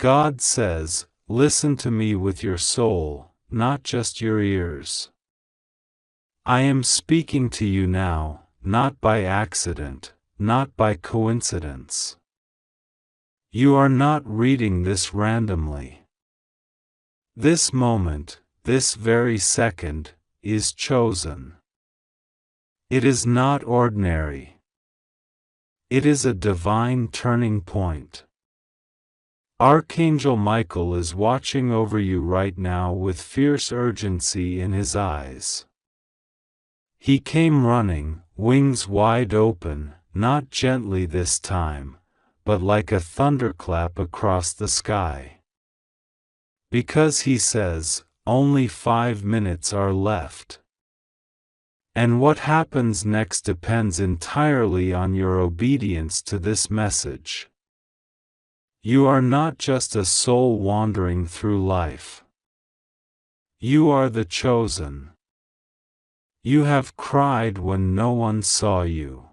God says, listen to me with your soul, not just your ears. I am speaking to you now, not by accident, not by coincidence. You are not reading this randomly. This moment, this very second, is chosen. It is not ordinary. It is a divine turning point. Archangel Michael is watching over you right now with fierce urgency in his eyes. He came running, wings wide open, not gently this time, but like a thunderclap across the sky. Because he says, only 5 minutes are left. And what happens next depends entirely on your obedience to this message. You are not just a soul wandering through life. You are the chosen. You have cried when no one saw you.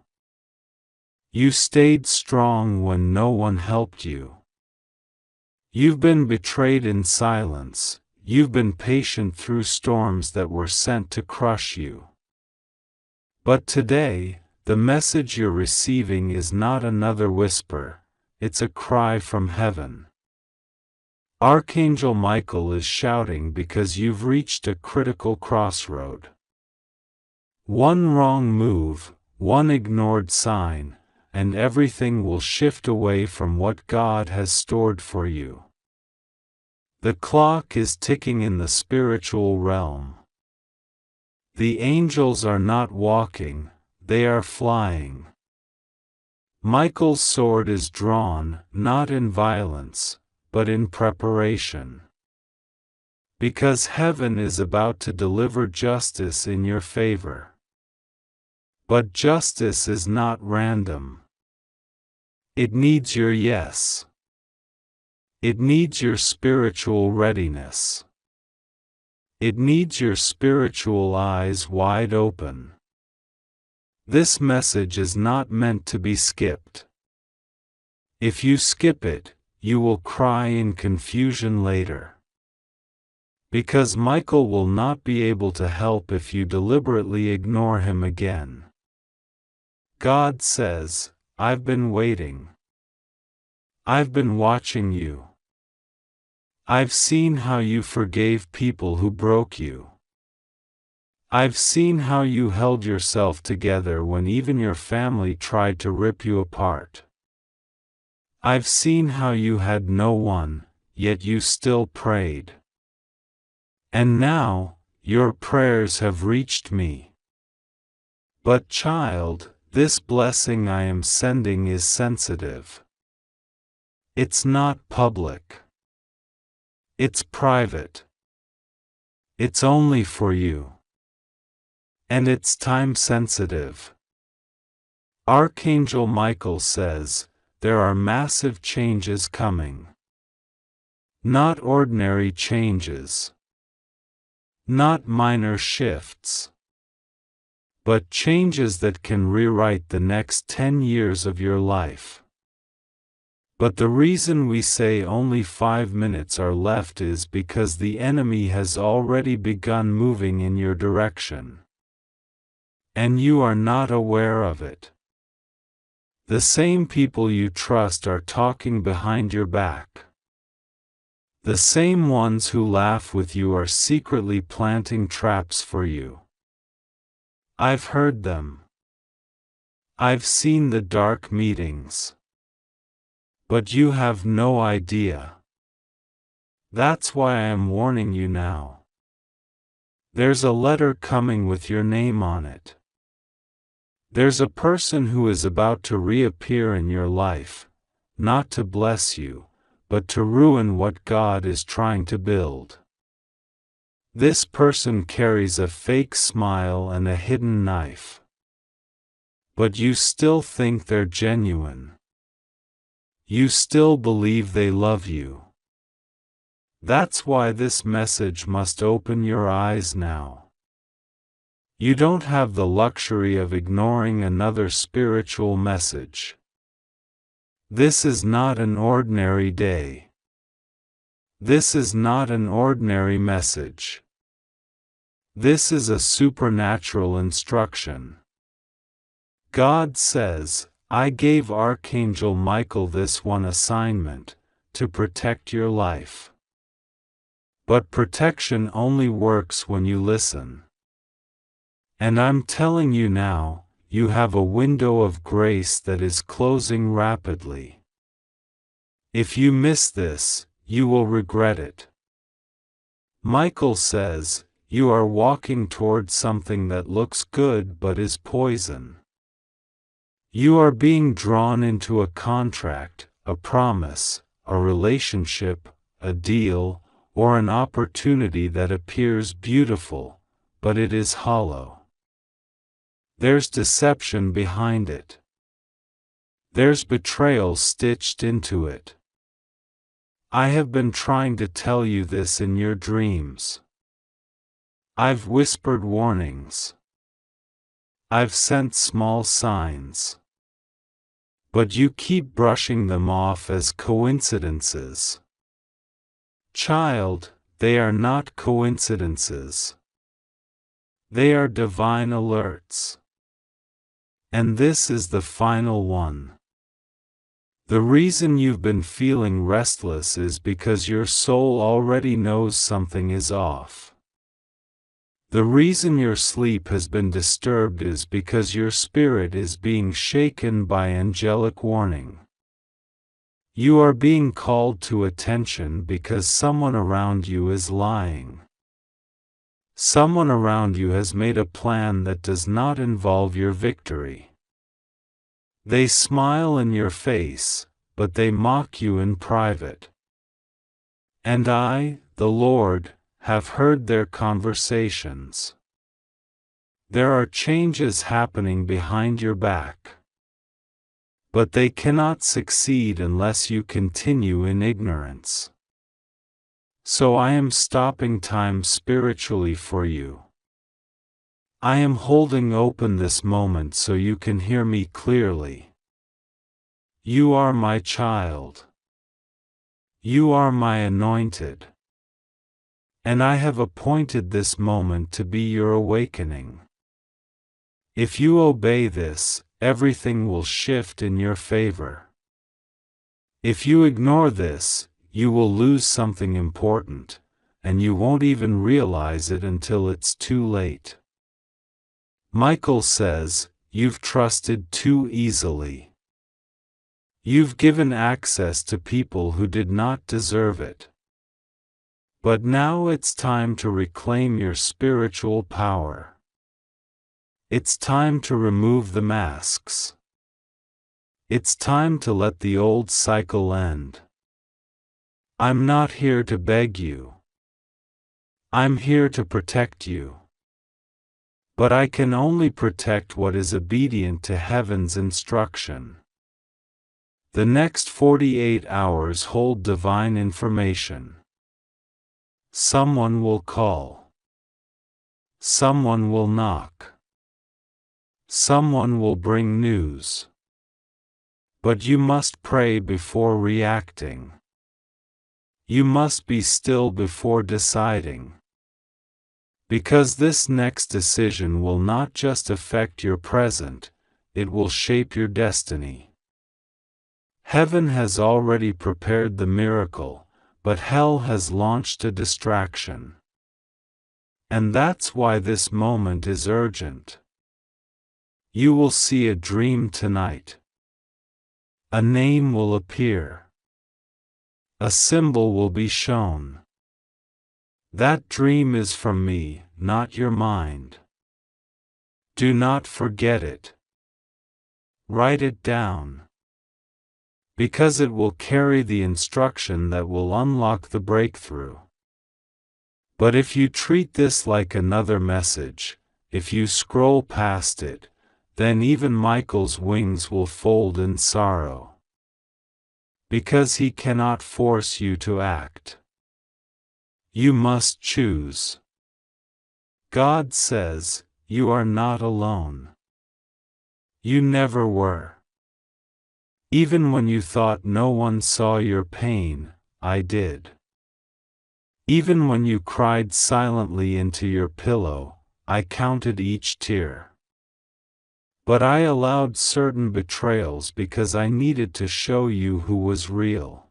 You stayed strong when no one helped you. You've been betrayed in silence. You've been patient through storms that were sent to crush you. But today, the message you're receiving is not another whisper, it's a cry from heaven. Archangel Michael is shouting because you've reached a critical crossroad. One wrong move, one ignored sign, and everything will shift away from what God has stored for you. The clock is ticking in the spiritual realm. The angels are not walking, they are flying. Michael's sword is drawn, not in violence, but in preparation. Because heaven is about to deliver justice in your favor. But justice is not random. It needs your yes. It needs your spiritual readiness. It needs your spiritual eyes wide open. This message is not meant to be skipped. If you skip it, you will cry in confusion later. Because Michael will not be able to help if you deliberately ignore him again. God says, I've been waiting. I've been watching you. I've seen how you forgave people who broke you. I've seen how you held yourself together when even your family tried to rip you apart. I've seen how you had no one, yet you still prayed. And now, your prayers have reached me. But child, this blessing I am sending is sensitive. It's not public. It's private. It's only for you. And it's time sensitive. Archangel Michael says, there are massive changes coming. Not ordinary changes. Not minor shifts. But changes that can rewrite the next 10 years of your life. But the reason we say only 5 minutes are left is because the enemy has already begun moving in your direction. And you are not aware of it. The same people you trust are talking behind your back. The same ones who laugh with you are secretly planting traps for you. I've heard them. I've seen the dark meetings. But you have no idea. That's why I am warning you now. There's a letter coming with your name on it. There's a person who is about to reappear in your life, not to bless you, but to ruin what God is trying to build. This person carries a fake smile and a hidden knife. But you still think they're genuine. You still believe they love you. That's why this message must open your eyes now. You don't have the luxury of ignoring another spiritual message. This is not an ordinary day. This is not an ordinary message. This is a supernatural instruction. God says, I gave Archangel Michael this one assignment, to protect your life. But protection only works when you listen. And I'm telling you now, you have a window of grace that is closing rapidly. If you miss this, you will regret it. Michael says, you are walking toward something that looks good but is poison. You are being drawn into a contract, a promise, a relationship, a deal, or an opportunity that appears beautiful, but it is hollow. There's deception behind it. There's betrayal stitched into it. I have been trying to tell you this in your dreams. I've whispered warnings. I've sent small signs. But you keep brushing them off as coincidences. Child, they are not coincidences. They are divine alerts. And this is the final one. The reason you've been feeling restless is because your soul already knows something is off. The reason your sleep has been disturbed is because your spirit is being shaken by angelic warning. You are being called to attention because someone around you is lying. Someone around you has made a plan that does not involve your victory. They smile in your face, but they mock you in private. And I, the Lord, have heard their conversations. There are changes happening behind your back. But they cannot succeed unless you continue in ignorance. So I am stopping time spiritually for you. I am holding open this moment so you can hear me clearly. You are my child. You are my anointed. And I have appointed this moment to be your awakening. If you obey this, everything will shift in your favor. If you ignore this, you will lose something important, and you won't even realize it until it's too late. Michael says, you've trusted too easily. You've given access to people who did not deserve it. But now it's time to reclaim your spiritual power. It's time to remove the masks. It's time to let the old cycle end. I'm not here to beg you. I'm here to protect you. But I can only protect what is obedient to heaven's instruction. The next 48 hours hold divine information. Someone will call. Someone will knock. Someone will bring news. But you must pray before reacting. You must be still before deciding. Because this next decision will not just affect your present, it will shape your destiny. Heaven has already prepared the miracle, but hell has launched a distraction. And that's why this moment is urgent. You will see a dream tonight. A name will appear. A symbol will be shown. That dream is from me, not your mind. Do not forget it. Write it down. Because it will carry the instruction that will unlock the breakthrough. But if you treat this like another message, if you scroll past it, then even Michael's wings will fold in sorrow. Because he cannot force you to act. You must choose. God says, you are not alone. You never were. Even when you thought no one saw your pain, I did. Even when you cried silently into your pillow, I counted each tear. But I allowed certain betrayals because I needed to show you who was real.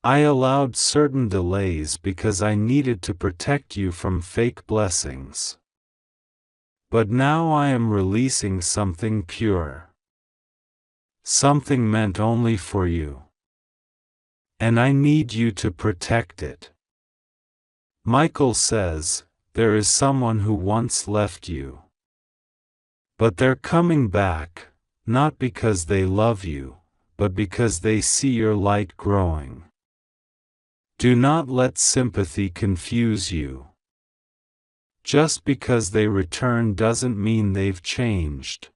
I allowed certain delays because I needed to protect you from fake blessings. But now I am releasing something pure. Something meant only for you. And I need you to protect it. Michael says, there is someone who once left you. But they're coming back, not because they love you, but because they see your light growing. Do not let sympathy confuse you. Just because they return doesn't mean they've changed.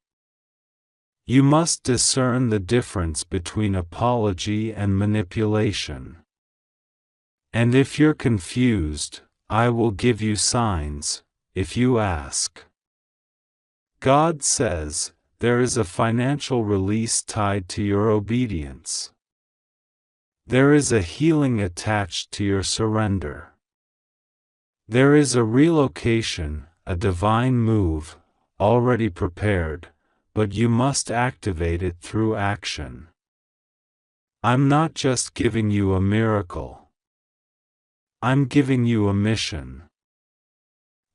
You must discern the difference between apology and manipulation. And if you're confused, I will give you signs, if you ask. God says, there is a financial release tied to your obedience. There is a healing attached to your surrender. There is a relocation, a divine move, already prepared, but you must activate it through action. I'm not just giving you a miracle. I'm giving you a mission.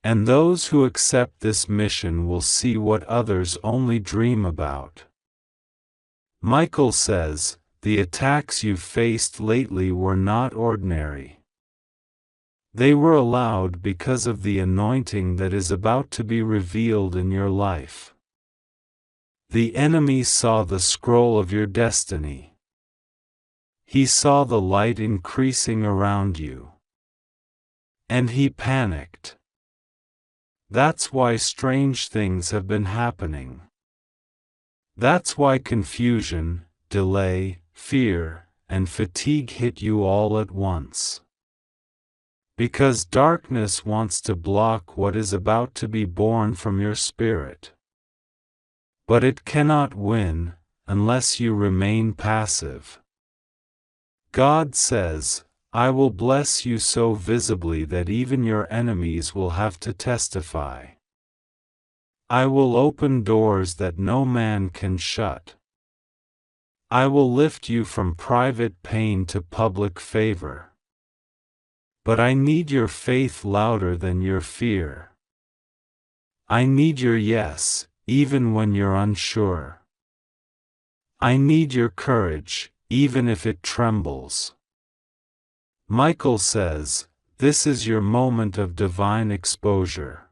And those who accept this mission will see what others only dream about. Michael says, the attacks you've faced lately were not ordinary. They were allowed because of the anointing that is about to be revealed in your life. The enemy saw the scroll of your destiny. He saw the light increasing around you. And he panicked. That's why strange things have been happening. That's why confusion, delay, fear, and fatigue hit you all at once. Because darkness wants to block what is about to be born from your spirit. But it cannot win, unless you remain passive. God says, I will bless you so visibly that even your enemies will have to testify. I will open doors that no man can shut. I will lift you from private pain to public favor. But I need your faith louder than your fear. I need your yes, even when you're unsure. I need your courage, even if it trembles. Michael says, this is your moment of divine exposure.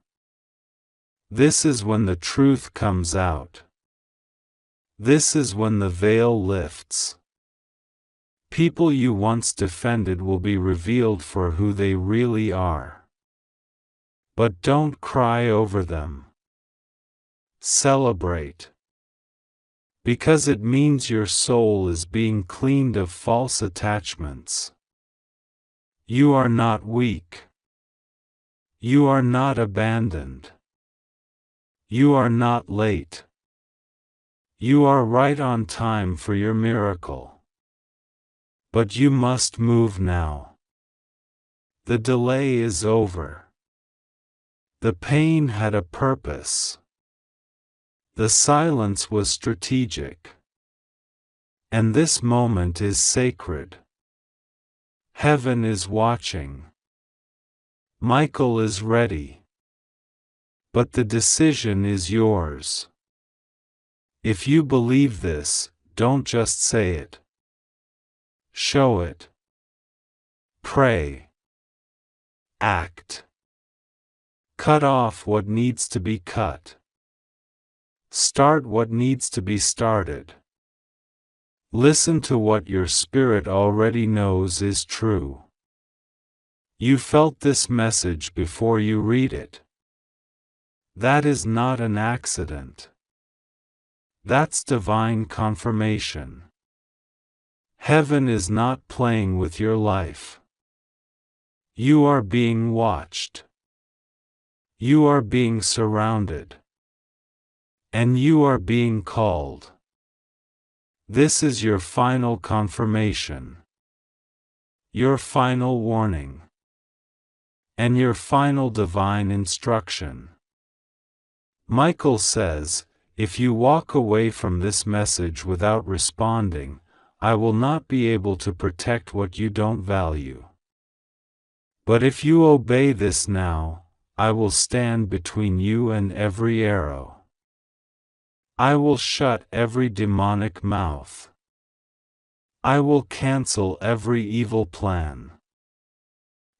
This is when the truth comes out. This is when the veil lifts. People you once defended will be revealed for who they really are. But don't cry over them. Celebrate. Because it means your soul is being cleaned of false attachments. You are not weak. You are not abandoned. You are not late. You are right on time for your miracle. But you must move now. The delay is over. The pain had a purpose. The silence was strategic. And this moment is sacred. Heaven is watching. Michael is ready. But the decision is yours. If you believe this, don't just say it. Show it. Pray. Act. Cut off what needs to be cut. Start what needs to be started. Listen to what your spirit already knows is true. You felt this message before you read it. That is not an accident. That's divine confirmation. Heaven is not playing with your life. You are being watched. You are being surrounded. And you are being called. This is your final confirmation. Your final warning. and your final divine instruction. Michael says, if you walk away from this message without responding, I will not be able to protect what you don't value. But if you obey this now, I will stand between you and every arrow. I will shut every demonic mouth. I will cancel every evil plan.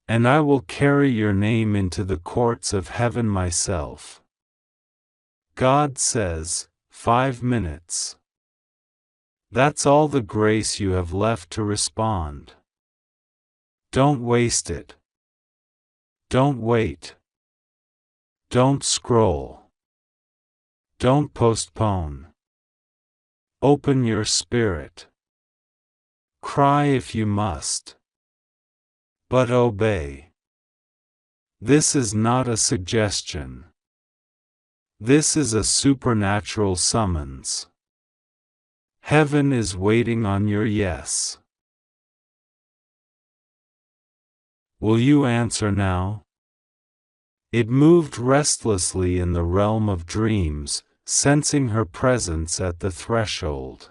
And I will carry your name into the courts of heaven myself. God says, 5 minutes. That's all the grace you have left to respond. Don't waste it. Don't wait. Don't scroll. Don't postpone. Open your spirit. Cry if you must. But obey. This is not a suggestion. This is a supernatural summons. Heaven is waiting on your yes. Will you answer now? It moved restlessly in the realm of dreams, sensing her presence at the threshold.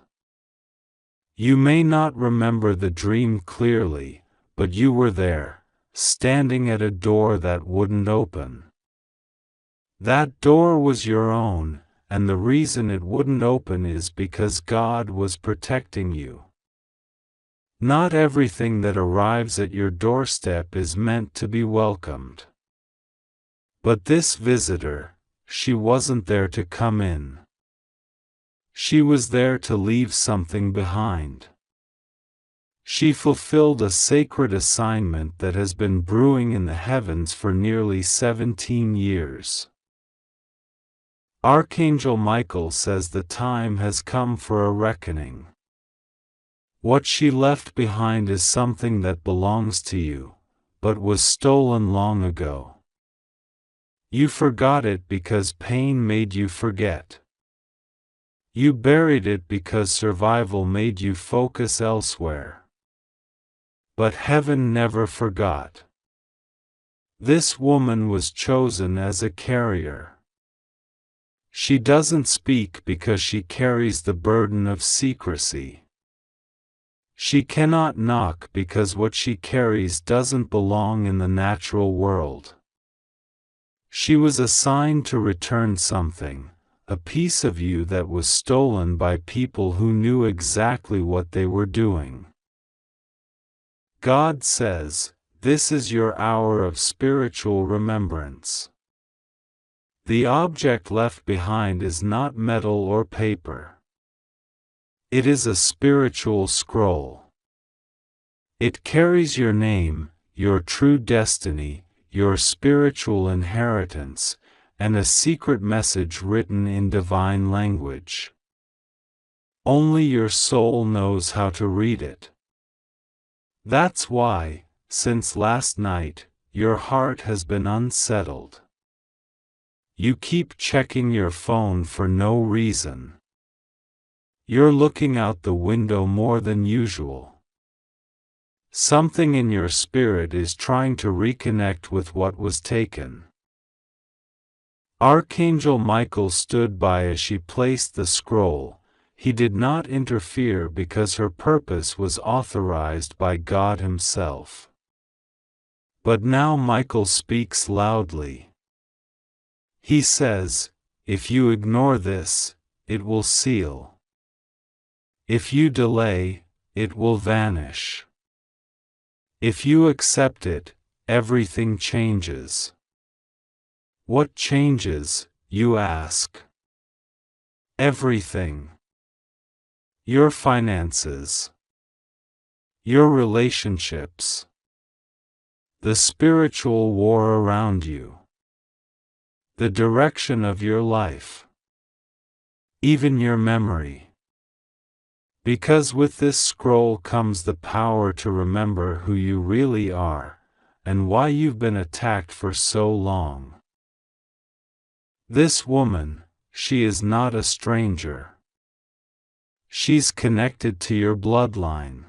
You may not remember the dream clearly, but you were there, standing at a door that wouldn't open. That door was your own, and the reason it wouldn't open is because God was protecting you. Not everything that arrives at your doorstep is meant to be welcomed. But this visitor, she wasn't there to come in. She was there to leave something behind. She fulfilled a sacred assignment that has been brewing in the heavens for nearly 17 years. Archangel Michael says the time has come for a reckoning. What she left behind is something that belongs to you, but was stolen long ago. You forgot it because pain made you forget. You buried it because survival made you focus elsewhere. But heaven never forgot. This woman was chosen as a carrier. She doesn't speak because she carries the burden of secrecy. She cannot knock because what she carries doesn't belong in the natural world. She was assigned to return something, a piece of you that was stolen by people who knew exactly what they were doing. God says, this is your hour of spiritual remembrance. The object left behind is not metal or paper. It is a spiritual scroll. It carries your name, your true destiny, your spiritual inheritance, and a secret message written in divine language. Only your soul knows how to read it. That's why, since last night, your heart has been unsettled. You keep checking your phone for no reason. You're looking out the window more than usual. Something in your spirit is trying to reconnect with what was taken. Archangel Michael stood by as she placed the scroll. He did not interfere because her purpose was authorized by God Himself. But now Michael speaks loudly. He says, if you ignore this, it will seal. If you delay, it will vanish. If you accept it, everything changes. What changes, you ask? Everything. Your finances. Your relationships. The spiritual war around you. The direction of your life. Even your memory. Because with this scroll comes the power to remember who you really are, and why you've been attacked for so long. This woman, she is not a stranger. She's connected to your bloodline.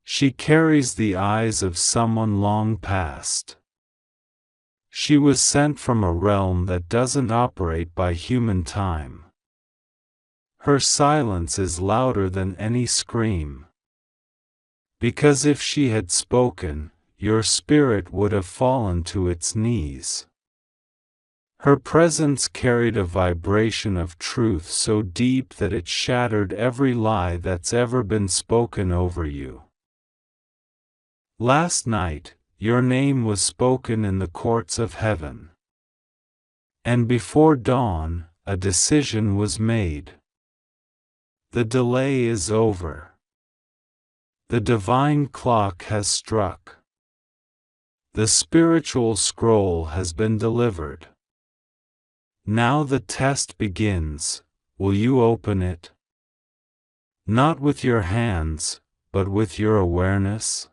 She carries the eyes of someone long past. She was sent from a realm that doesn't operate by human time. Her silence is louder than any scream. Because if she had spoken, your spirit would have fallen to its knees. Her presence carried a vibration of truth so deep that it shattered every lie that's ever been spoken over you. Last night, your name was spoken in the courts of heaven. And before dawn, a decision was made. The delay is over. The divine clock has struck. The spiritual scroll has been delivered. Now the test begins. Will you open it? Not with your hands, but with your awareness?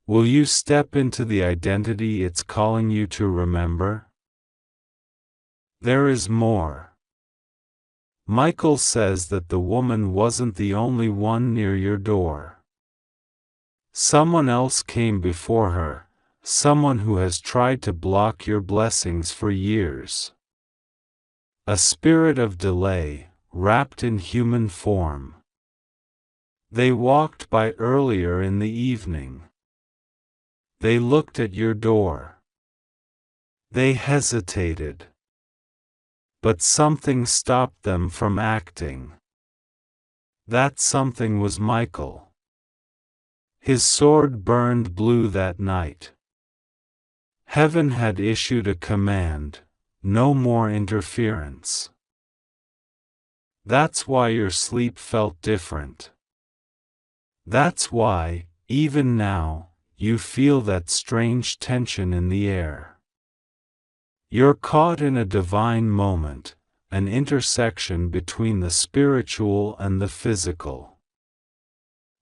Will you step into the identity it's calling you to remember? There is more. Michael says that the woman wasn't the only one near your door. Someone else came before her, someone who has tried to block your blessings for years. A spirit of delay, wrapped in human form. They walked by earlier in the evening. They looked at your door. They hesitated. But something stopped them from acting. That something was Michael. His sword burned blue that night. Heaven had issued a command. No more interference. That's why your sleep felt different. That's why, even now, you feel that strange tension in the air. You're caught in a divine moment, an intersection between the spiritual and the physical.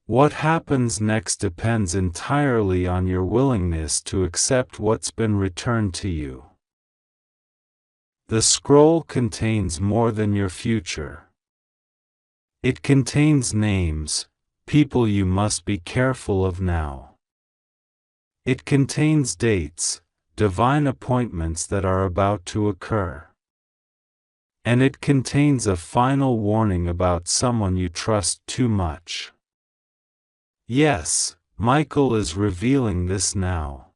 What happens next depends entirely on your willingness to accept what's been returned to you. The scroll contains more than your future. It contains names, people you must be careful of now. It contains dates, divine appointments that are about to occur. And it contains a final warning about someone you trust too much. Yes, Michael is revealing this now.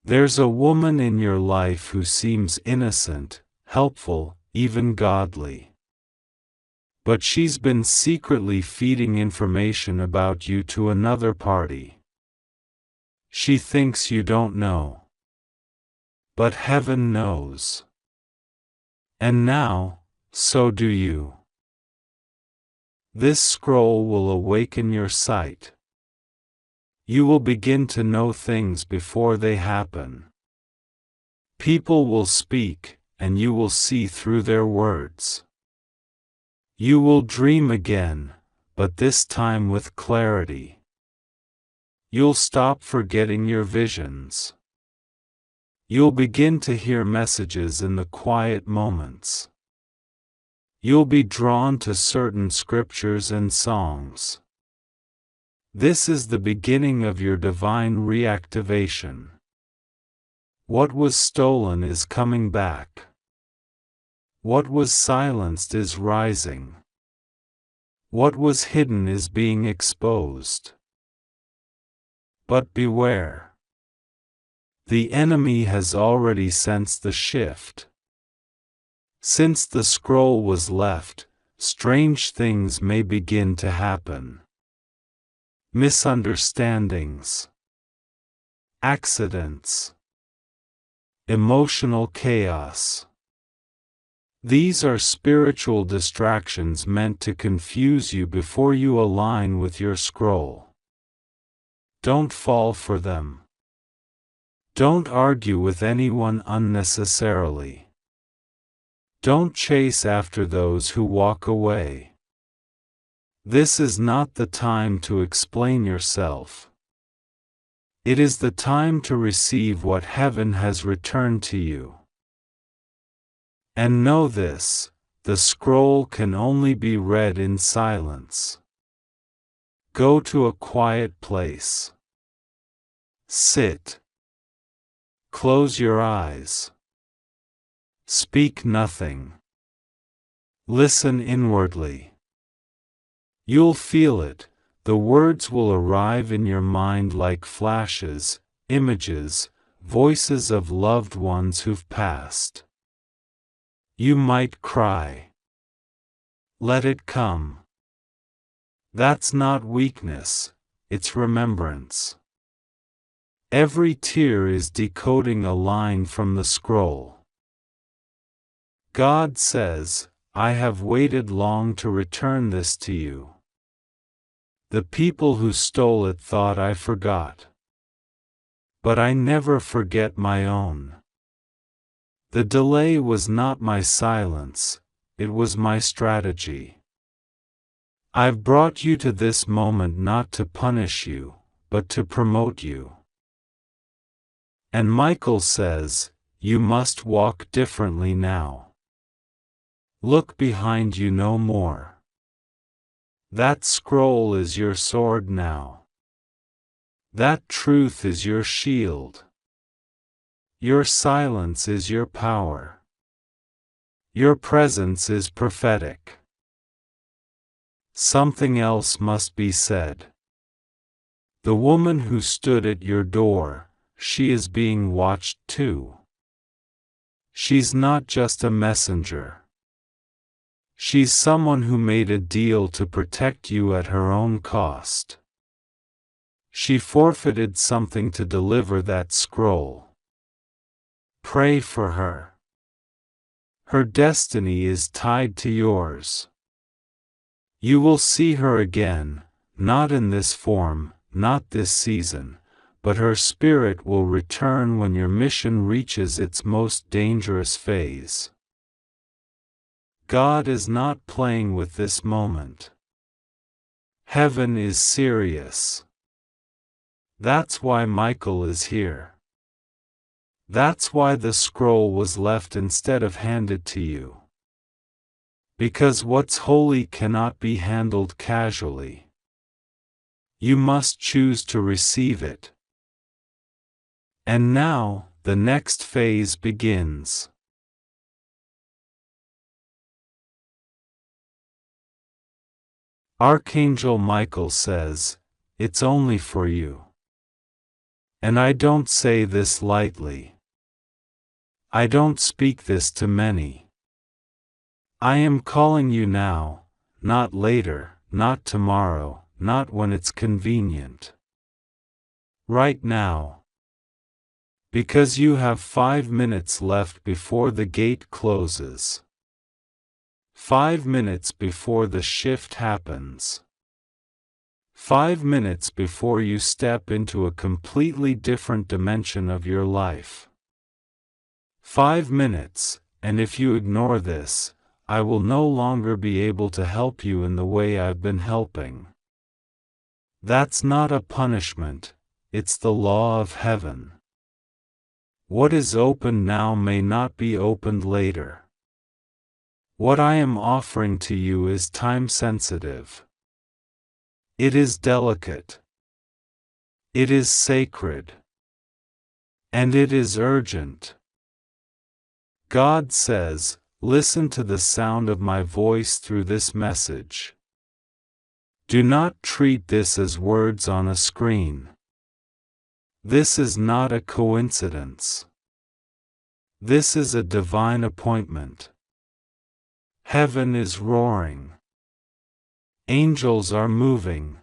There's a woman in your life who seems innocent, helpful, even godly. But she's been secretly feeding information about you to another party. She thinks you don't know. But heaven knows. And now, so do you. This scroll will awaken your sight. You will begin to know things before they happen. People will speak, and you will see through their words. You will dream again, but this time with clarity. You'll stop forgetting your visions. You'll begin to hear messages in the quiet moments. You'll be drawn to certain scriptures and songs. This is the beginning of your divine reactivation. What was stolen is coming back. What was silenced is rising. What was hidden is being exposed. But beware. The enemy has already sensed the shift. Since the scroll was left, strange things may begin to happen. Misunderstandings, accidents, emotional chaos. These are spiritual distractions meant to confuse you before you align with your scroll. Don't fall for them. Don't argue with anyone unnecessarily. Don't chase after those who walk away. This is not the time to explain yourself. It is the time to receive what heaven has returned to you. And know this, the scroll can only be read in silence. Go to a quiet place. Sit. Close your eyes. Speak nothing. Listen inwardly. You'll feel it. The words will arrive in your mind like flashes, images, voices of loved ones who've passed. You might cry. Let it come. That's not weakness, it's remembrance. Every tear is decoding a line from the scroll. God says, I have waited long to return this to you. The people who stole it thought I forgot. But I never forget my own. The delay was not my silence, it was my strategy. I've brought you to this moment not to punish you, but to promote you. And Michael says, you must walk differently now. Look behind you no more. That scroll is your sword now. That truth is your shield. Your silence is your power. Your presence is prophetic. Something else must be said. The woman who stood at your door, she is being watched too. She's not just a messenger. She's someone who made a deal to protect you at her own cost. She forfeited something to deliver that scroll. Pray for her. Her destiny is tied to yours. You will see her again, not in this form, not this season, but her spirit will return when your mission reaches its most dangerous phase. God is not playing with this moment. Heaven is serious. That's why Michael is here. That's why the scroll was left instead of handed to you. Because what's holy cannot be handled casually. You must choose to receive it. And now, the next phase begins. Archangel Michael says, it's only for you. And I don't say this lightly. I don't speak this to many. I am calling you now, not later, not tomorrow, not when it's convenient. Right now. Because you have 5 minutes left before the gate closes. 5 minutes before the shift happens. 5 minutes before you step into a completely different dimension of your life. 5 minutes, and if you ignore this, I will no longer be able to help you in the way I've been helping. That's not a punishment, it's the law of heaven. What is open now may not be opened later. What I am offering to you is time-sensitive. It is delicate. It is sacred. And it is urgent. God says, listen to the sound of my voice through this message. Do not treat this as words on a screen. This is not a coincidence. This is a divine appointment. Heaven is roaring. Angels are moving.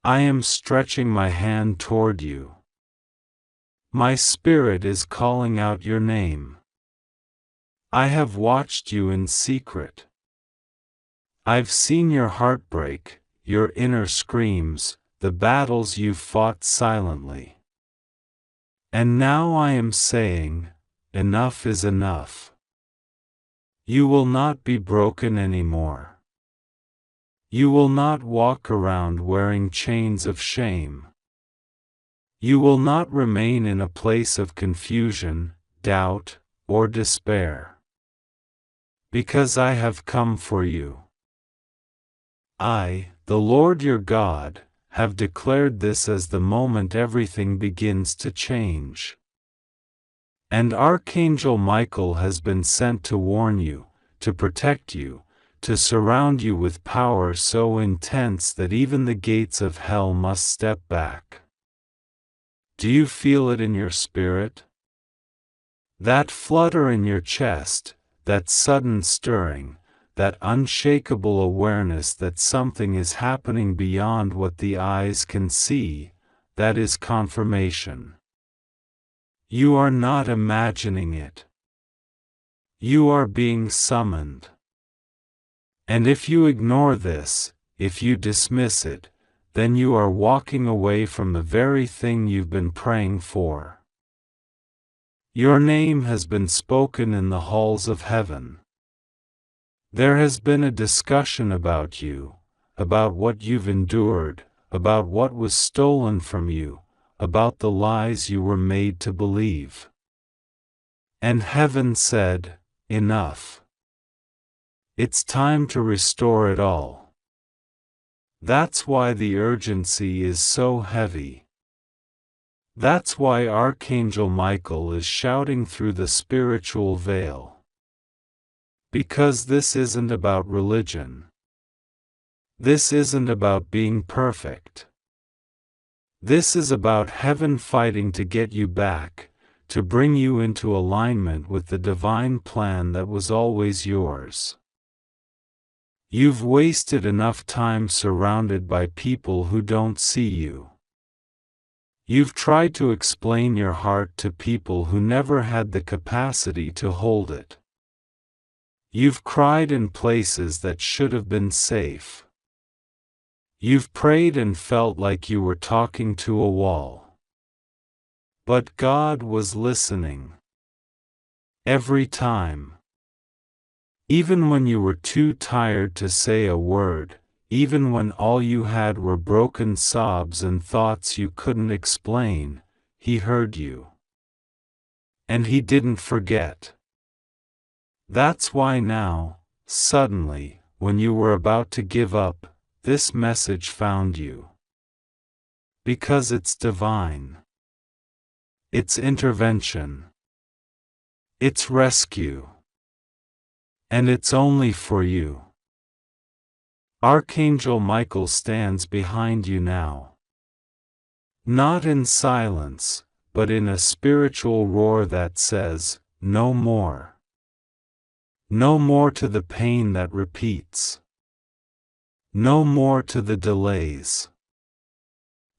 I am stretching my hand toward you. My spirit is calling out your name. I have watched you in secret. I've seen your heartbreak, your inner screams, the battles you've fought silently. And now I am saying, enough is enough. You will not be broken anymore. You will not walk around wearing chains of shame. You will not remain in a place of confusion, doubt, or despair. Because I have come for you. I, the Lord your God, have declared this as the moment everything begins to change. And Archangel Michael has been sent to warn you, to protect you, to surround you with power so intense that even the gates of hell must step back. Do you feel it in your spirit? That flutter in your chest, that sudden stirring, that unshakable awareness that something is happening beyond what the eyes can see, that is confirmation. You are not imagining it. You are being summoned. And if you ignore this, if you dismiss it, then you are walking away from the very thing you've been praying for. Your name has been spoken in the halls of heaven. There has been a discussion about you, about what you've endured, about what was stolen from you, about the lies you were made to believe. And heaven said, "Enough. It's time to restore it all." That's why the urgency is so heavy. That's why Archangel Michael is shouting through the spiritual veil. Because this isn't about religion. This isn't about being perfect. This is about heaven fighting to get you back, to bring you into alignment with the divine plan that was always yours. You've wasted enough time surrounded by people who don't see you. You've tried to explain your heart to people who never had the capacity to hold it. You've cried in places that should have been safe. You've prayed and felt like you were talking to a wall. But God was listening. Every time. Even when you were too tired to say a word, even when all you had were broken sobs and thoughts you couldn't explain, He heard you. And He didn't forget. That's why now, suddenly, when you were about to give up, this message found you. Because it's divine. It's intervention. It's rescue. And it's only for you. Archangel Michael stands behind you now. Not in silence, but in a spiritual roar that says, "No more." No more to the pain that repeats. No more to the delays.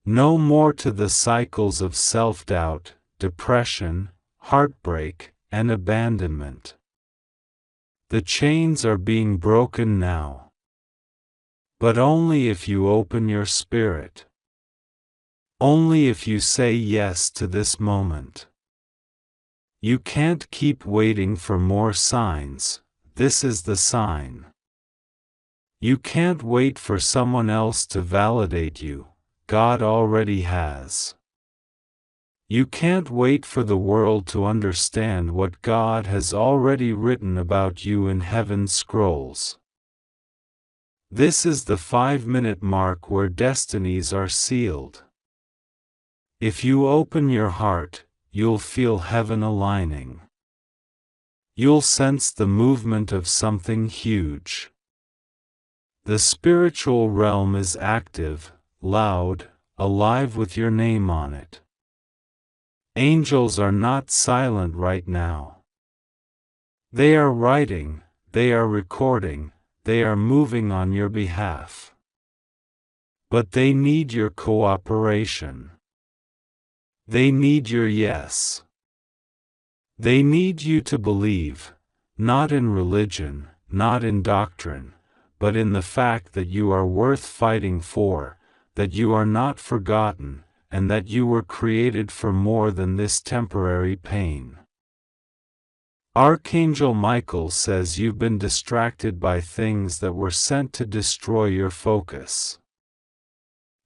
No more to the cycles of self-doubt, depression, heartbreak, and abandonment. The chains are being broken now. But only if you open your spirit. Only if you say yes to this moment. You can't keep waiting for more signs, this is the sign. You can't wait for someone else to validate you, God already has. You can't wait for the world to understand what God has already written about you in heaven's scrolls. This is the 5-minute mark where destinies are sealed. If you open your heart, you'll feel heaven aligning. You'll sense the movement of something huge. The spiritual realm is active, loud, alive with your name on it. Angels are not silent right now. They are writing, they are recording, they are moving on your behalf. But they need your cooperation. They need your yes. They need you to believe, not in religion, not in doctrine, but in the fact that you are worth fighting for, that you are not forgotten, and that you were created for more than this temporary pain. Archangel Michael says you've been distracted by things that were sent to destroy your focus.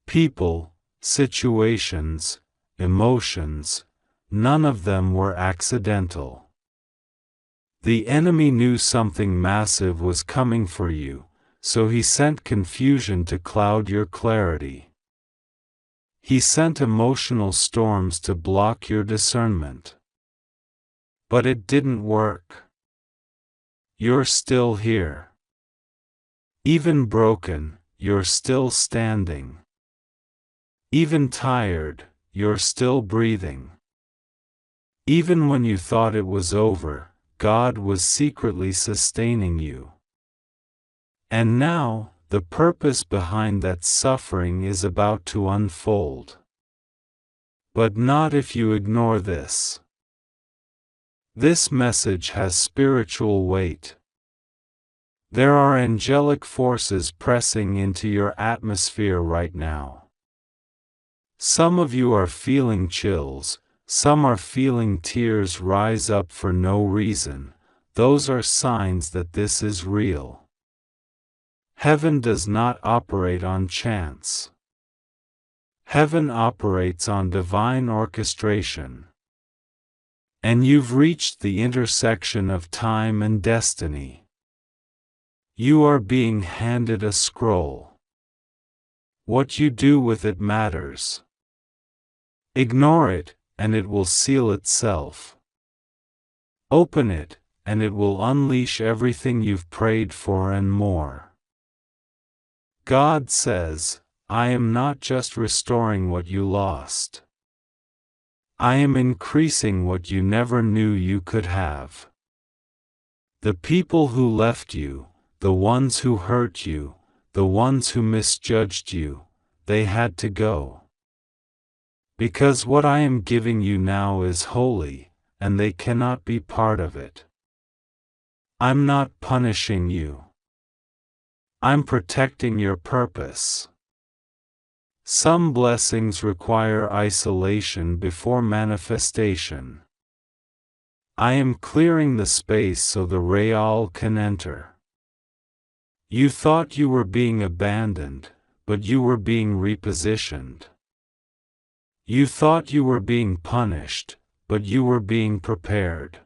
People, situations, emotions, none of them were accidental. The enemy knew something massive was coming for you, so he sent confusion to cloud your clarity. He sent emotional storms to block your discernment. But it didn't work. You're still here. Even broken, you're still standing. Even tired, you're still breathing. Even when you thought it was over, God was secretly sustaining you. And now, the purpose behind that suffering is about to unfold. But not if you ignore this. This message has spiritual weight. There are angelic forces pressing into your atmosphere right now. Some of you are feeling chills, some are feeling tears rise up for no reason. Those are signs that this is real. Heaven does not operate on chance. Heaven operates on divine orchestration. And you've reached the intersection of time and destiny. You are being handed a scroll. What you do with it matters. Ignore it, and it will seal itself. Open it, and it will unleash everything you've prayed for and more. God says, I am not just restoring what you lost. I am increasing what you never knew you could have. The people who left you, the ones who hurt you, the ones who misjudged you, they had to go. Because what I am giving you now is holy, and they cannot be part of it. I'm not punishing you. I'm protecting your purpose. Some blessings require isolation before manifestation. I am clearing the space so the Real can enter. You thought you were being abandoned, but you were being repositioned. You thought you were being punished, but you were being prepared.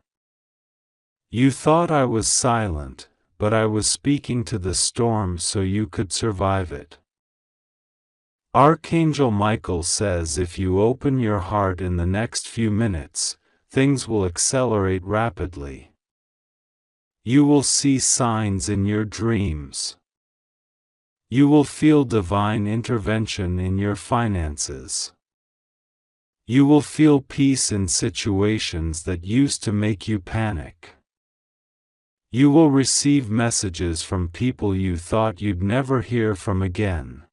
You thought I was silent, but I was speaking to the storm so you could survive it. Archangel Michael says if you open your heart in the next few minutes, things will accelerate rapidly. You will see signs in your dreams. You will feel divine intervention in your finances. You will feel peace in situations that used to make you panic. You will receive messages from people you thought you'd never hear from again.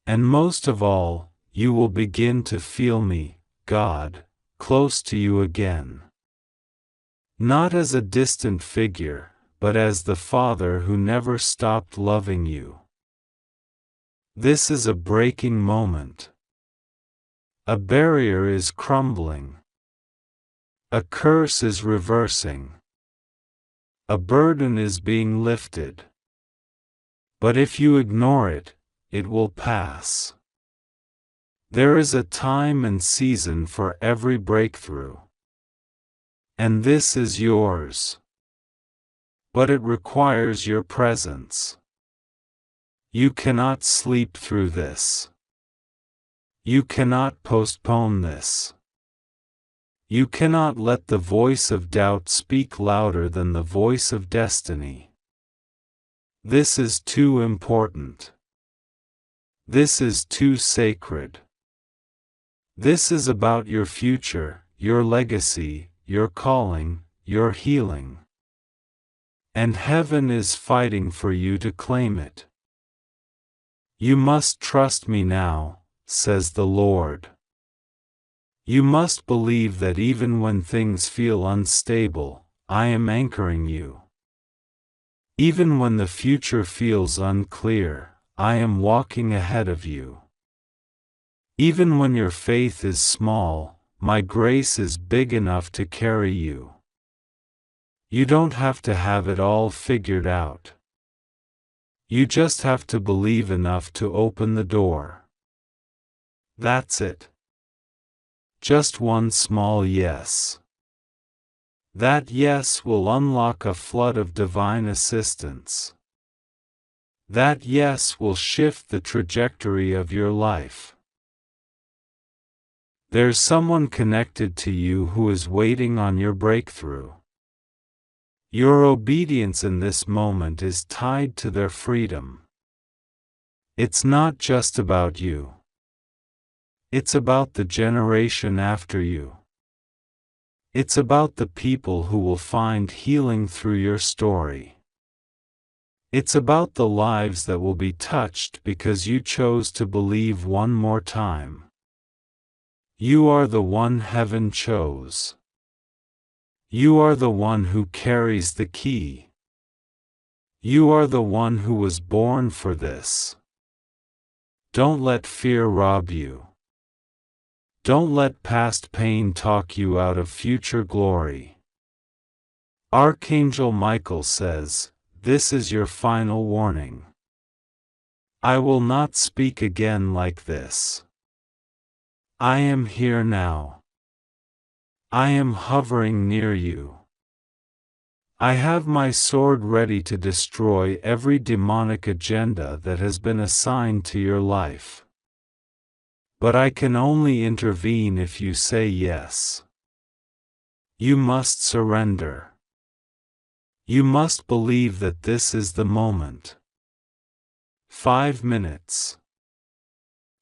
And most of all, you will begin to feel me, God, close to you again. Not as a distant figure, but as the Father who never stopped loving you. This is a breaking moment. A barrier is crumbling. A curse is reversing. A burden is being lifted. But if you ignore it, it will pass. There is a time and season for every breakthrough. And this is yours. But it requires your presence. You cannot sleep through this. You cannot postpone this. You cannot let the voice of doubt speak louder than the voice of destiny. This is too important. This is too sacred. This is about your future, your legacy, your calling, your healing. And heaven is fighting for you to claim it. You must trust me now, says the Lord. You must believe that even when things feel unstable, I am anchoring you. Even when the future feels unclear, I am walking ahead of you. Even when your faith is small, my grace is big enough to carry you. You don't have to have it all figured out. You just have to believe enough to open the door. That's it. Just one small yes. That yes will unlock a flood of divine assistance. That yes will shift the trajectory of your life. There's someone connected to you who is waiting on your breakthrough. Your obedience in this moment is tied to their freedom. It's not just about you. It's about the generation after you. It's about the people who will find healing through your story. It's about the lives that will be touched because you chose to believe one more time. You are the one heaven chose. You are the one who carries the key. You are the one who was born for this. Don't let fear rob you. Don't let past pain talk you out of future glory. Archangel Michael says, "This is your final warning. I will not speak again like this. I am here now. I am hovering near you. I have my sword ready to destroy every demonic agenda that has been assigned to your life. But I can only intervene if you say yes. You must surrender. You must believe that this is the moment." 5 minutes.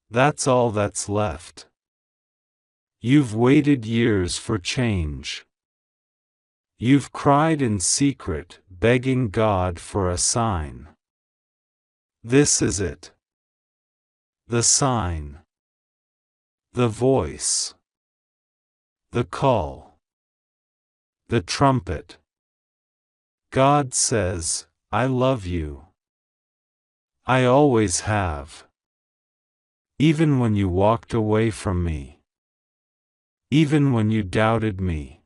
That's all that's left. You've waited years for change. You've cried in secret, begging God for a sign. This is it. The sign. The voice. The call. The trumpet. God says, "I love you. I always have. Even when you walked away from me. Even when you doubted me.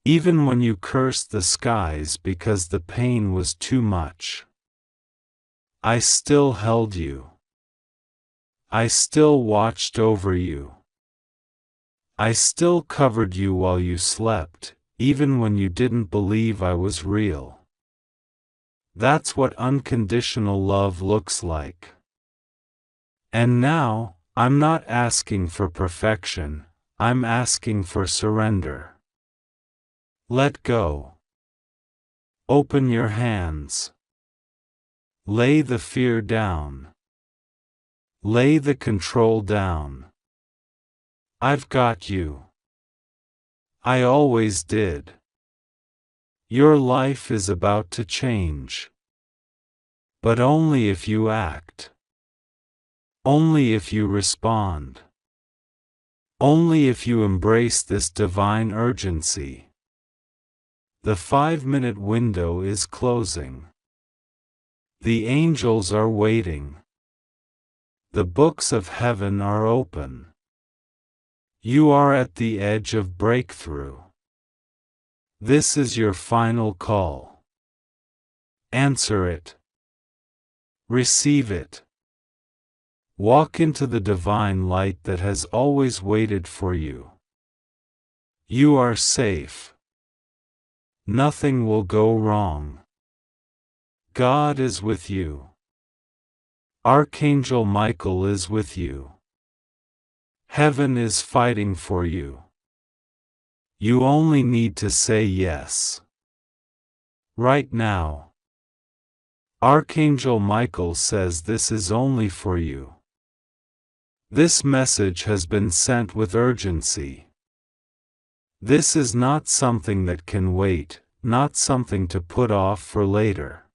Even when you cursed the skies because the pain was too much. I still held you. I still watched over you. I still covered you while you slept, even when you didn't believe I was real." That's what unconditional love looks like. And now, I'm not asking for perfection, I'm asking for surrender. Let go. Open your hands. Lay the fear down. Lay the control down. I've got you. I always did. Your life is about to change. But only if you act. Only if you respond. Only if you embrace this divine urgency. The 5-minute window is closing. The angels are waiting. The books of heaven are open. You are at the edge of breakthrough. This is your final call. Answer it. Receive it. Walk into the divine light that has always waited for you. You are safe. Nothing will go wrong. God is with you. Archangel Michael is with you. Heaven is fighting for you. You only need to say yes. Right now. Archangel Michael says this is only for you. This message has been sent with urgency. This is not something that can wait, not something to put off for later.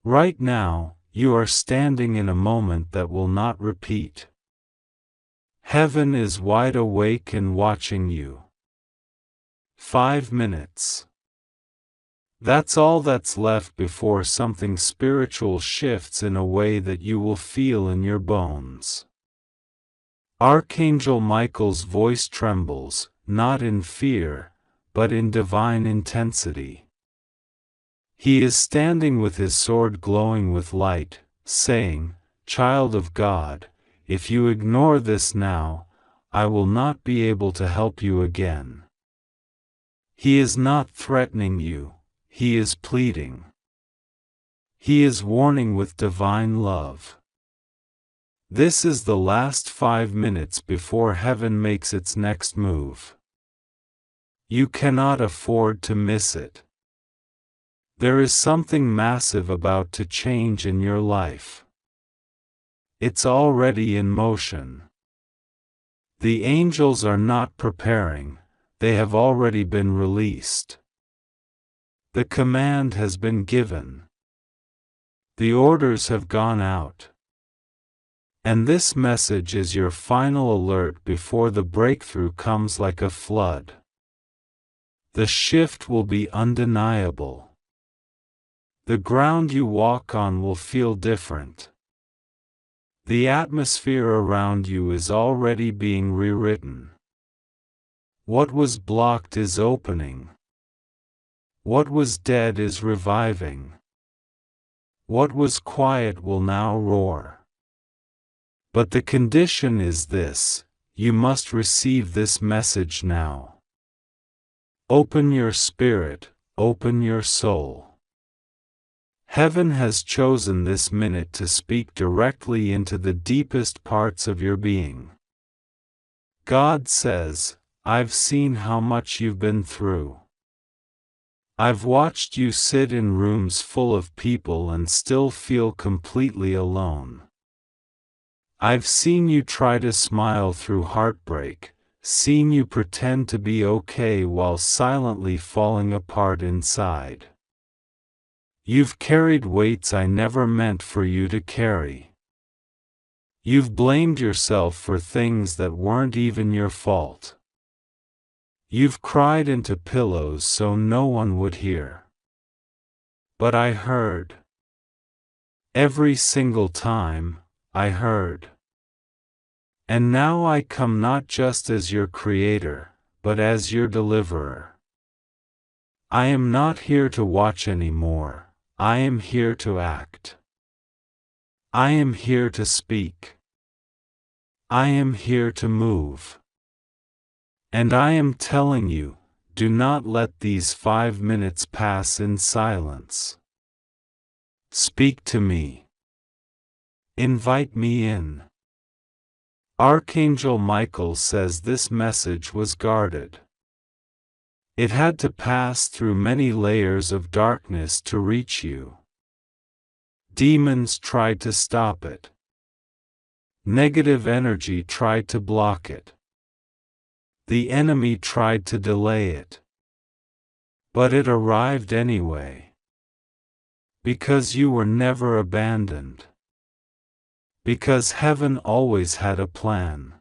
Right now, you are standing in a moment that will not repeat. Heaven is wide awake and watching you. 5 minutes. That's all that's left before something spiritual shifts in a way that you will feel in your bones. Archangel Michael's voice trembles, not in fear, but in divine intensity. He is standing with his sword glowing with light, saying, "Child of God, if you ignore this now, I will not be able to help you again." He is not threatening you, he is pleading. He is warning with divine love. This is the last 5 minutes before heaven makes its next move. You cannot afford to miss it. There is something massive about to change in your life. It's already in motion. The angels are not preparing, they have already been released. The command has been given. The orders have gone out. And this message is your final alert before the breakthrough comes like a flood. The shift will be undeniable. The ground you walk on will feel different. The atmosphere around you is already being rewritten. What was blocked is opening. What was dead is reviving. What was quiet will now roar. But the condition is this: you must receive this message now. Open your spirit, open your soul. Heaven has chosen this minute to speak directly into the deepest parts of your being. God says, I've seen how much you've been through. I've watched you sit in rooms full of people and still feel completely alone. I've seen you try to smile through heartbreak, seen you pretend to be okay while silently falling apart inside. You've carried weights I never meant for you to carry. You've blamed yourself for things that weren't even your fault. You've cried into pillows so no one would hear. But I heard. Every single time, I heard. And now I come not just as your creator, but as your deliverer. I am not here to watch anymore, I am here to act. I am here to speak. I am here to move. And I am telling you, do not let these 5 minutes pass in silence. Speak to me. Invite me in. Archangel Michael says this message was guarded. It had to pass through many layers of darkness to reach you. Demons tried to stop it. Negative energy tried to block it. The enemy tried to delay it. But it arrived anyway. Because you were never abandoned. Because heaven always had a plan.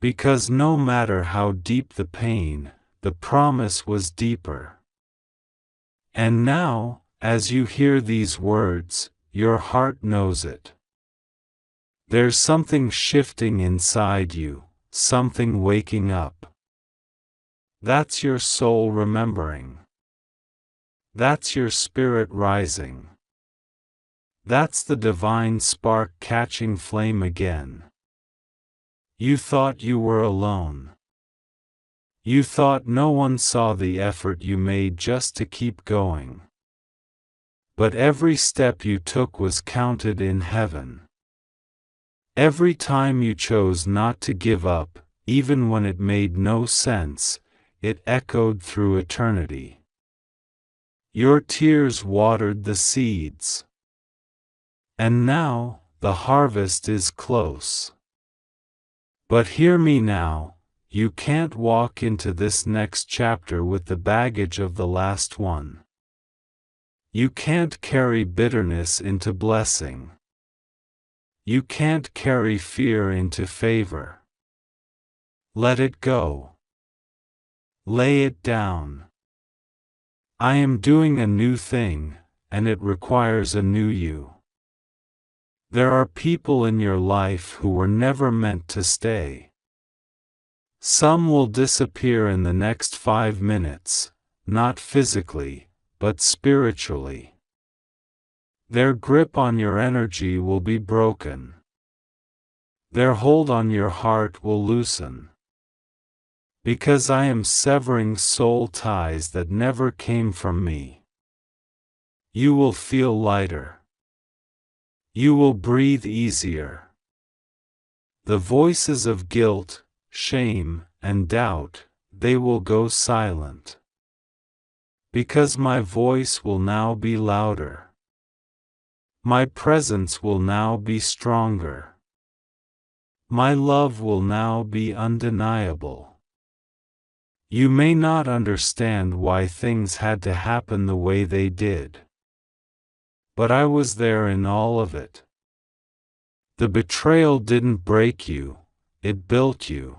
Because no matter how deep the pain, the promise was deeper. And now, as you hear these words, your heart knows it. There's something shifting inside you, something waking up. That's your soul remembering. That's your spirit rising. That's the divine spark catching flame again. You thought you were alone. You thought no one saw the effort you made just to keep going. But every step you took was counted in heaven. Every time you chose not to give up, even when it made no sense, it echoed through eternity. Your tears watered the seeds. And now, the harvest is close. But hear me now, you can't walk into this next chapter with the baggage of the last one. You can't carry bitterness into blessing. You can't carry fear into favor. Let it go. Lay it down. I am doing a new thing, and it requires a new you. There are people in your life who were never meant to stay. Some will disappear in the next 5 minutes, not physically, but spiritually. Their grip on your energy will be broken. Their hold on your heart will loosen. Because I am severing soul ties that never came from me. You will feel lighter. You will breathe easier. The voices of guilt, shame, and doubt, they will go silent. Because my voice will now be louder. My presence will now be stronger. My love will now be undeniable. You may not understand why things had to happen the way they did. But I was there in all of it. The betrayal didn't break you, it built you.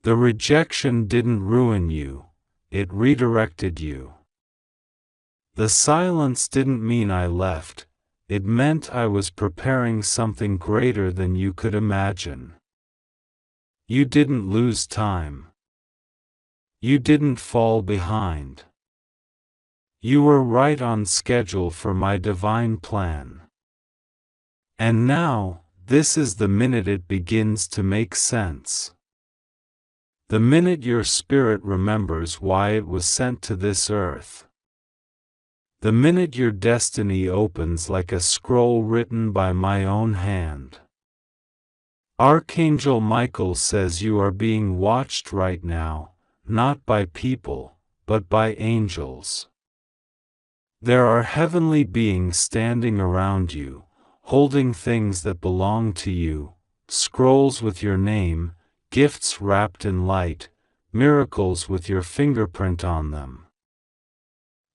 The rejection didn't ruin you, it redirected you. The silence didn't mean I left, it meant I was preparing something greater than you could imagine. You didn't lose time. You didn't fall behind. You were right on schedule for my divine plan. And now, this is the minute it begins to make sense. The minute your spirit remembers why it was sent to this earth. The minute your destiny opens like a scroll written by my own hand. Archangel Michael says you are being watched right now, not by people, but by angels. There are heavenly beings standing around you, holding things that belong to you, scrolls with your name, gifts wrapped in light, miracles with your fingerprint on them.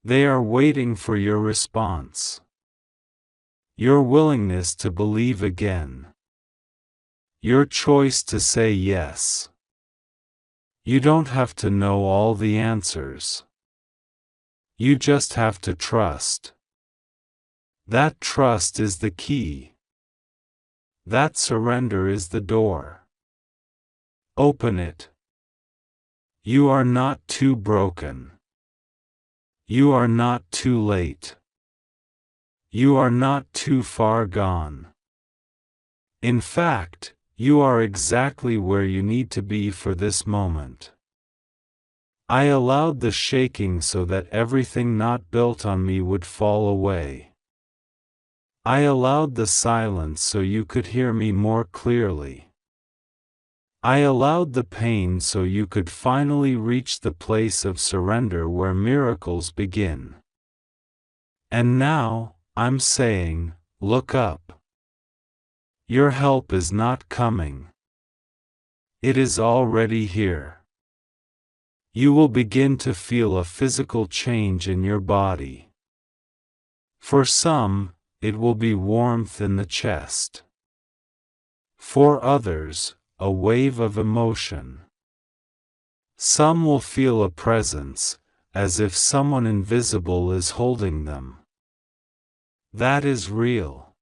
They are waiting for your response. Your willingness to believe again. Your choice to say yes. You don't have to know all the answers. You just have to trust. That trust is the key. That surrender is the door. Open it. You are not too broken. You are not too late. You are not too far gone. In fact, you are exactly where you need to be for this moment. I allowed the shaking so that everything not built on me would fall away. I allowed the silence so you could hear me more clearly. I allowed the pain so you could finally reach the place of surrender where miracles begin. And now, I'm saying, look up. Your help is not coming. It is already here. You will begin to feel a physical change in your body. For some, it will be warmth in the chest. For others, a wave of emotion. Some will feel a presence, as if someone invisible is holding them. That is real.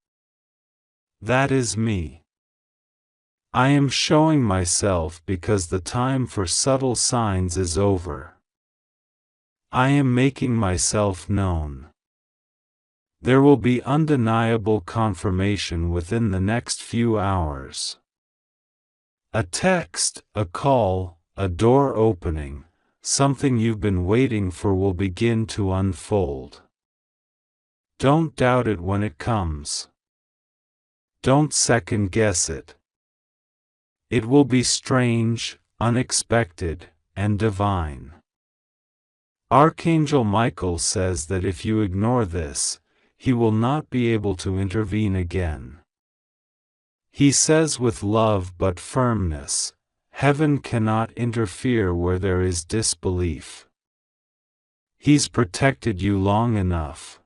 That is me. I am showing myself because the time for subtle signs is over. I am making myself known. There will be undeniable confirmation within the next few hours. A text, a call, a door opening, something you've been waiting for will begin to unfold. Don't doubt it when it comes. Don't second guess it. It will be strange, unexpected, and divine. Archangel Michael says that if you ignore this, he will not be able to intervene again. He says with love but firmness, heaven cannot interfere where there is disbelief. He's protected you long enough.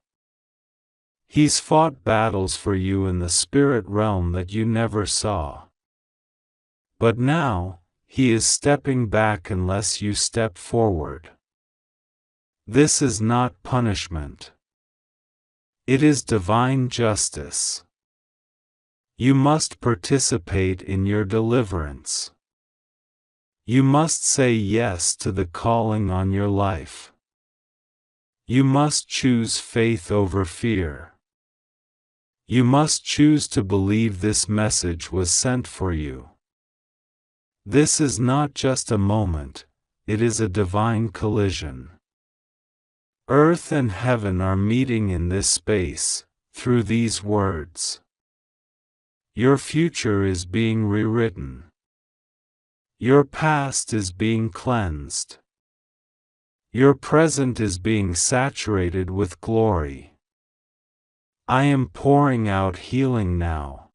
He's fought battles for you in the spirit realm that you never saw. But now, he is stepping back unless you step forward. This is not punishment. It is divine justice. You must participate in your deliverance. You must say yes to the calling on your life. You must choose faith over fear. You must choose to believe this message was sent for you. This is not just a moment, it is a divine collision. Earth and heaven are meeting in this space, through these words. Your future is being rewritten. Your past is being cleansed. Your present is being saturated with glory. I am pouring out healing now.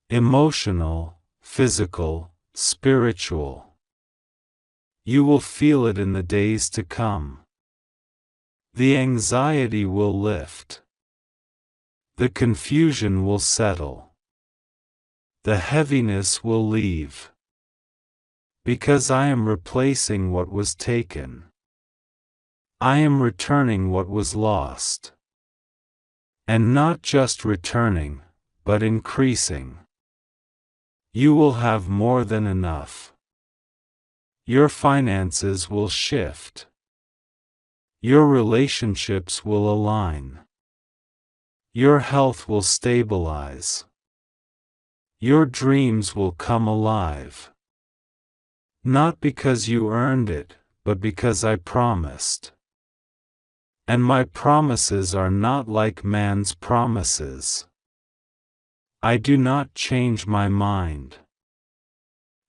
Emotional, physical, spiritual. You will feel it in the days to come. The anxiety will lift. The confusion will settle. The heaviness will leave. Because I am replacing what was taken. I am returning what was lost. And not just returning, but increasing. You will have more than enough. Your finances will shift. Your relationships will align. Your health will stabilize. Your dreams will come alive. Not because you earned it, but because I promised. And my promises are not like man's promises. I do not change my mind.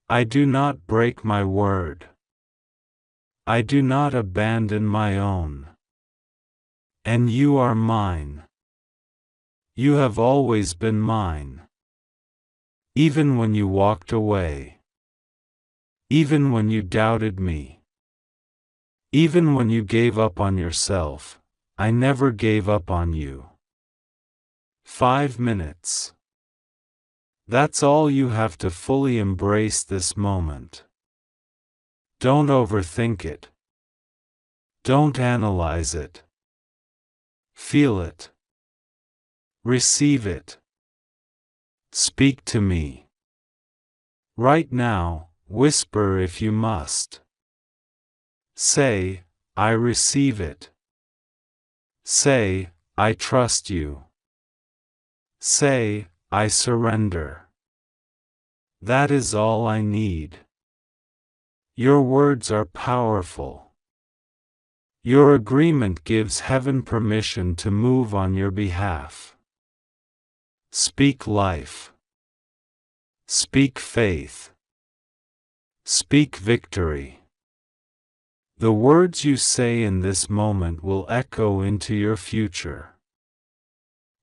I do not break my word. I do not abandon my own. And you are mine. You have always been mine. Even when you walked away. Even when you doubted me. Even when you gave up on yourself, I never gave up on you. 5 minutes. That's all you have to fully embrace this moment. Don't overthink it. Don't analyze it. Feel it. Receive it. Speak to me. Right now, whisper if you must. Say, I receive it. Say, I trust you. Say, I surrender. That is all I need. Your words are powerful. Your agreement gives heaven permission to move on your behalf. Speak life. Speak faith. Speak victory. The words you say in this moment will echo into your future.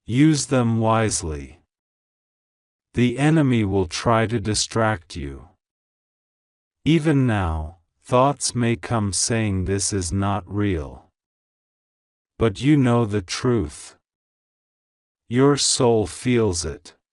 Use them wisely. The enemy will try to distract you. Even now, thoughts may come saying this is not real. But you know the truth. Your soul feels it.